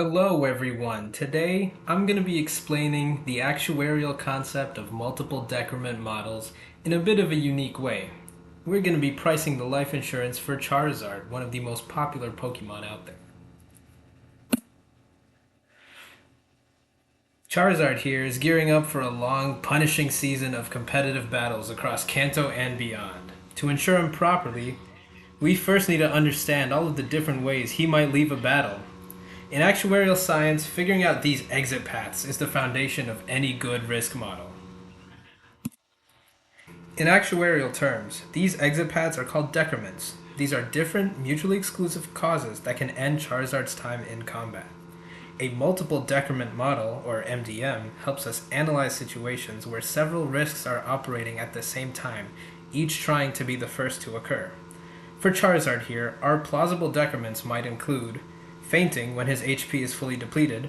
Hello everyone. Today I'm going to be explaining the actuarial concept of multiple decrement models in a bit of a unique way. We're going to be pricing the life insurance for Charizard, one of the most popular Pokemon out there. Charizard here is gearing up for a long, punishing season of competitive battles across Kanto and beyond. To insure him properly, we first need to understand all of the different ways he might leave a battle. In actuarial science, figuring out these exit paths is the foundation of any good risk model. In actuarial terms, these exit paths are called decrements. These are different, mutually exclusive causes that can end Charizard's time in combat. A multiple decrement model, or MDM, helps us analyze situations where several risks are operating at the same time, each trying to be the first to occur. For Charizard here, our plausible decrements might include fainting when his HP is fully depleted,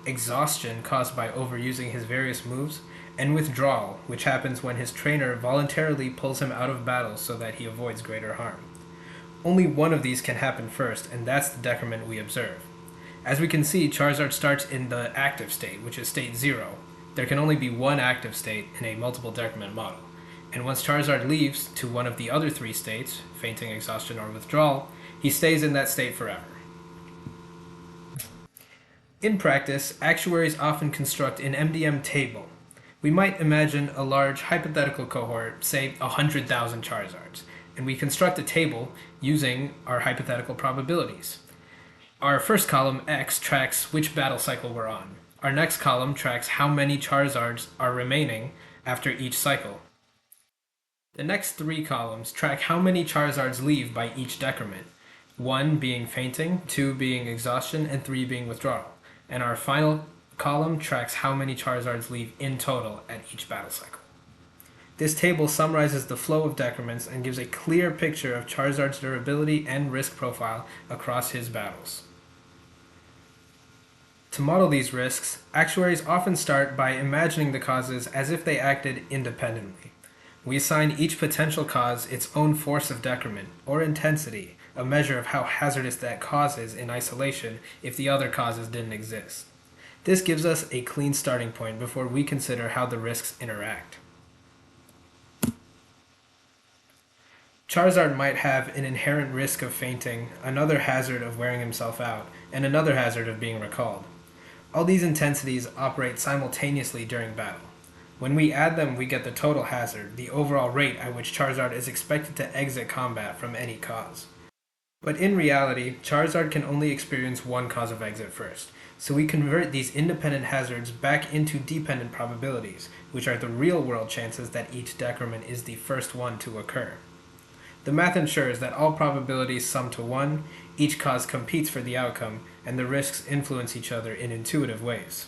exhaustion caused by overusing his various moves, and withdrawal, which happens when his trainer voluntarily pulls him out of battle so that he avoids greater harm. Only one of these can happen first, and that's the decrement we observe. As we can see, Charizard starts in the active state, which is state 0. There can only be one active state in a multiple decrement model. And once Charizard leaves to one of the other three states, fainting, exhaustion, or withdrawal, he stays in that state forever. In practice, actuaries often construct an MDM table. We might imagine a large hypothetical cohort, say 100,000 Charizards, and we construct a table using our hypothetical probabilities. Our first column, X, tracks which battle cycle we're on. Our next column tracks how many Charizards are remaining after each cycle. The next three columns track how many Charizards leave by each decrement, 1 being fainting, 2 being exhaustion, and 3 being withdrawal. And our final column tracks how many Charizards leave in total at each battle cycle. This table summarizes the flow of decrements and gives a clear picture of Charizard's durability and risk profile across his battles. To model these risks, actuaries often start by imagining the causes as if they acted independently. We assign each potential cause its own force of decrement, or intensity, a measure of how hazardous that cause is in isolation if the other causes didn't exist. This gives us a clean starting point before we consider how the risks interact. Charizard might have an inherent risk of fainting, another hazard of wearing himself out, and another hazard of being recalled. All these intensities operate simultaneously during battle. When we add them, we get the total hazard, the overall rate at which Charizard is expected to exit combat from any cause. But in reality, Charizard can only experience one cause of exit first, so we convert these independent hazards back into dependent probabilities, which are the real-world chances that each decrement is the first one to occur. The math ensures that all probabilities sum to 1, each cause competes for the outcome, and the risks influence each other in intuitive ways.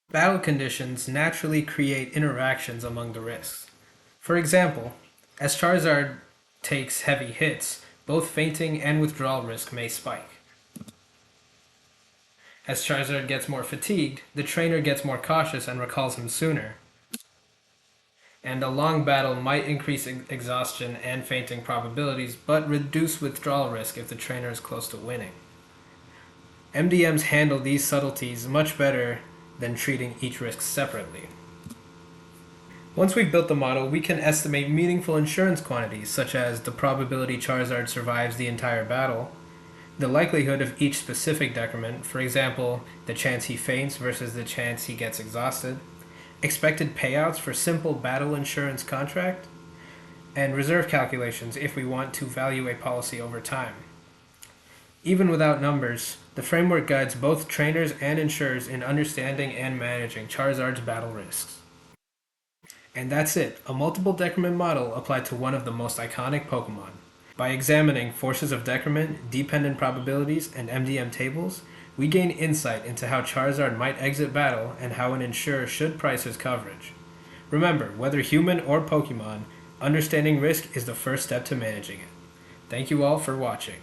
Battle conditions naturally create interactions among the risks. For example, as Charizard takes heavy hits, both fainting and withdrawal risk may spike. As Charizard gets more fatigued, the trainer gets more cautious and recalls him sooner. And a long battle might increase exhaustion and fainting probabilities, but reduce withdrawal risk if the trainer is close to winning. MDMs handle these subtleties much better than treating each risk separately. Once we've built the model, we can estimate meaningful insurance quantities, such as the probability Charizard survives the entire battle, the likelihood of each specific decrement, for example, the chance he faints versus the chance he gets exhausted, expected payouts for simple battle insurance contract, and reserve calculations if we want to value a policy over time. Even without numbers, the framework guides both trainers and insurers in understanding and managing Charizard's battle risks. And that's it, a multiple decrement model applied to one of the most iconic Pokemon. By examining forces of decrement, dependent probabilities, and MDM tables, we gain insight into how Charizard might exit battle and how an insurer should price his coverage. Remember, whether human or Pokemon, understanding risk is the first step to managing it. Thank you all for watching.